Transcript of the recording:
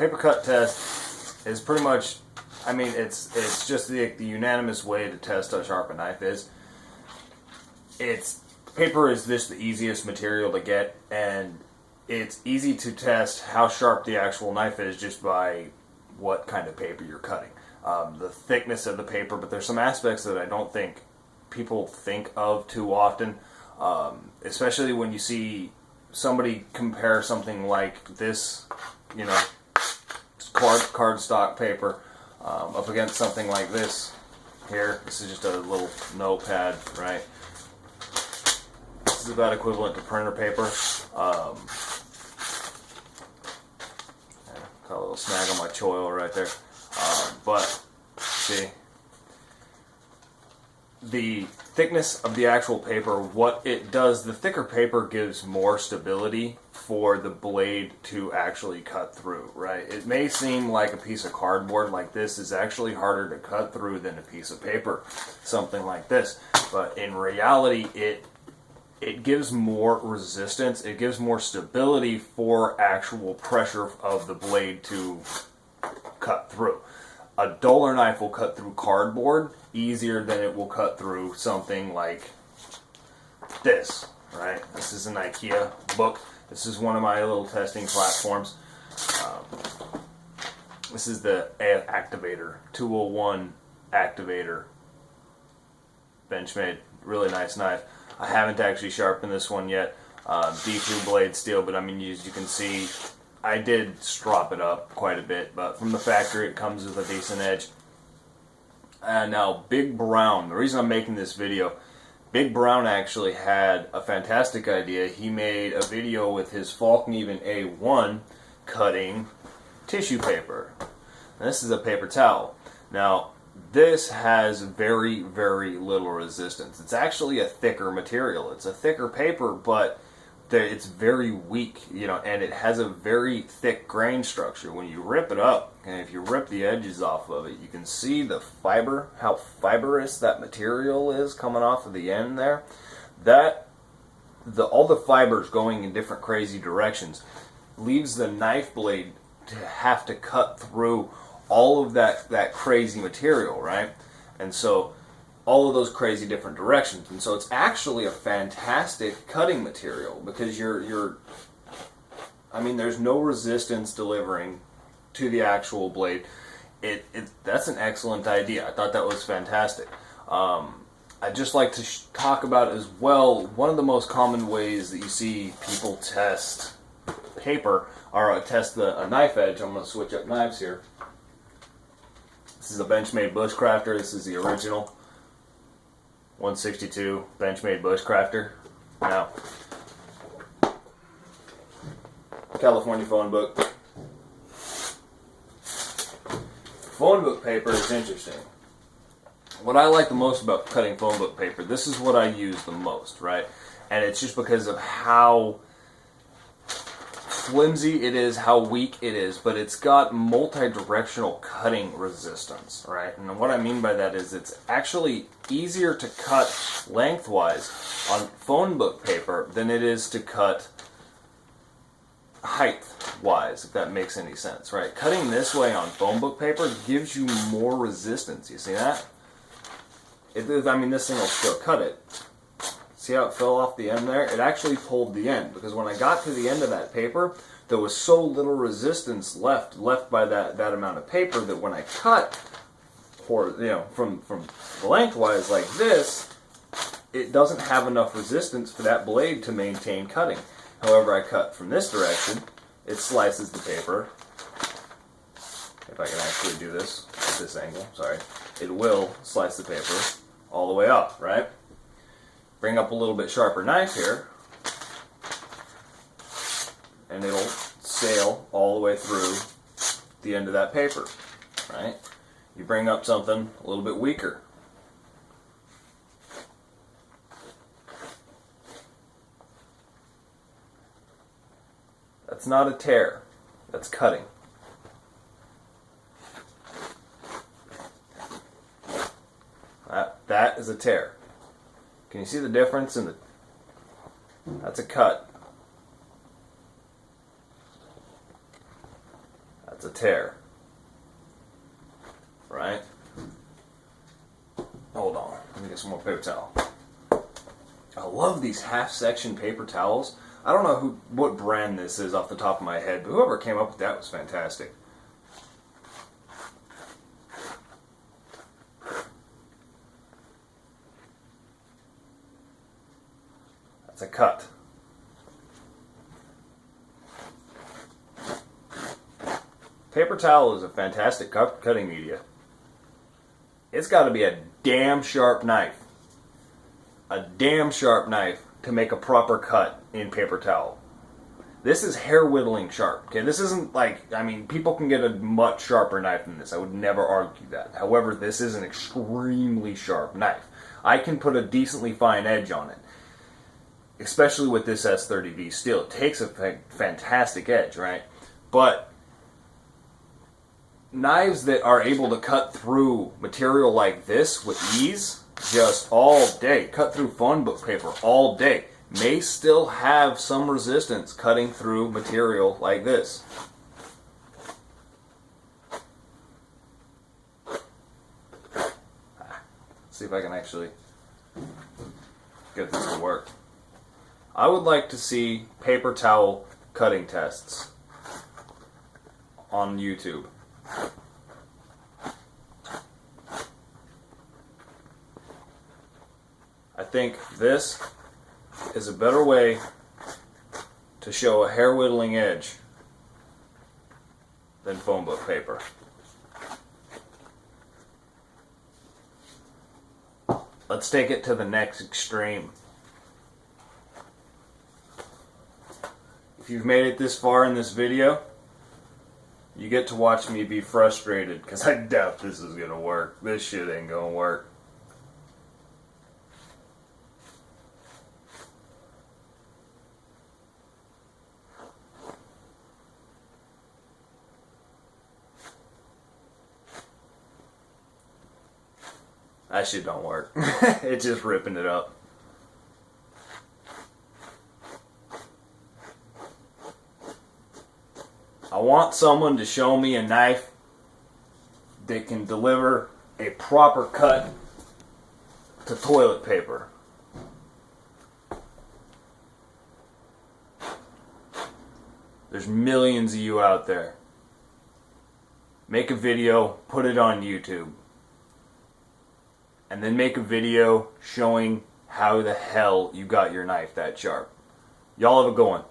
paper cut test is pretty much, I mean, it's just the unanimous way to test how sharp a knife is. Paper is just the easiest material to get, and it's easy to test how sharp the actual knife is just by what kind of paper you're cutting. The thickness of the paper, but there's some aspects that I don't think people think of too often, especially when you see somebody compare something like this, you know, cardstock paper up against something like this here. This is just a little notepad, right? This is about equivalent to printer paper. Got a little snag on my choil right there. But see, the thickness of the actual paper, what it does, the thicker paper gives more stability for the blade to actually cut through, right? It may seem like a piece of cardboard like this is actually harder to cut through than a piece of paper, something like this. But in reality, it gives more resistance, it gives more stability for actual pressure of the blade to cut through. A duller knife will cut through cardboard easier than it will cut through something like this, right? This is an IKEA book. This is one of my little testing platforms. This is the Activator, 201 Activator. Benchmade, really nice knife. I haven't actually sharpened this one yet. D2 blade steel, but I mean, as you can see, I did strop it up quite a bit, but from the factory it comes with a decent edge. Now, Big Brown, the reason I'm making this video, Big Brown actually had a fantastic idea. He made a video with his Falkneven A1 cutting tissue paper. And this is a paper towel. Now, this has very, very little resistance. It's actually a thicker material. It's a thicker paper, but it's very weak, you know, and it has a very thick grain structure. When you rip it up, and if you rip the edges off of it, you can see the fiber, how fibrous that material is coming off of the end there. All the fibers going in different crazy directions leaves the knife blade to have to cut through all of that crazy material, right? And so all of those crazy different directions, and so it's actually a fantastic cutting material because I mean, there's no resistance delivering to the actual blade. That's an excellent idea. I thought that was fantastic. I'd just like to talk about as well, one of the most common ways that you see people test paper, or test a knife edge. I'm going to switch up knives here. This is a Benchmade Bushcrafter. This is the original 162 Benchmade Bushcrafter. Now, California phone book. Phone book paper is interesting. What I like the most about cutting phone book paper, this is what I use the most, right? And it's just because of how flimsy it is, how weak it is, but it's got multi-directional cutting resistance, right? And what I mean by that is it's actually easier to cut lengthwise on phone book paper than it is to cut height-wise, if that makes any sense, right? Cutting this way on phone book paper gives you more resistance. You see that? I mean, this thing will still cut it. See how it fell off the end there? It actually pulled the end, because when I got to the end of that paper, there was so little resistance left by that amount of paper that when I cut, from lengthwise like this, it doesn't have enough resistance for that blade to maintain cutting. However, I cut from this direction, it slices the paper. If I can actually do this at this angle, sorry, it will slice the paper all the way up, right? Bring up a little bit sharper knife here, and it'll sail all the way through the end of that paper, right? You bring up something a little bit weaker. That's not a tear, that's cutting. That is a tear. Can you see the difference in that's a cut. That's a tear. Right? Hold on. Let me get some more paper towel. I love these half-section paper towels. I don't know what brand this is off the top of my head, but whoever came up with that was fantastic. That's a cut. Paper towel is a fantastic cutting media. It's got to be a damn sharp knife. A damn sharp knife to make a proper cut in paper towel. This is hair whittling sharp. Okay, this isn't like, I mean, people can get a much sharper knife than this. I would never argue that. However, this is an extremely sharp knife. I can put a decently fine edge on it. Especially with this S30V steel. It takes a fantastic edge, right? But knives that are able to cut through material like this with ease, just all day, cut through phone book paper all day, may still have some resistance cutting through material like this. See if I can actually get this to work. I would like to see paper towel cutting tests on YouTube. I think this is a better way to show a hair whittling edge than phone book paper. Let's take it to the next extreme. If you've made it this far in this video, you get to watch me be frustrated because I doubt this is gonna work. This shit ain't gonna work. That shit don't work. It's just ripping it up. I want someone to show me a knife that can deliver a proper cut to toilet paper. There's millions of you out there. Make a video, put it on YouTube. And then make a video showing how the hell you got your knife that sharp. Y'all have a good one.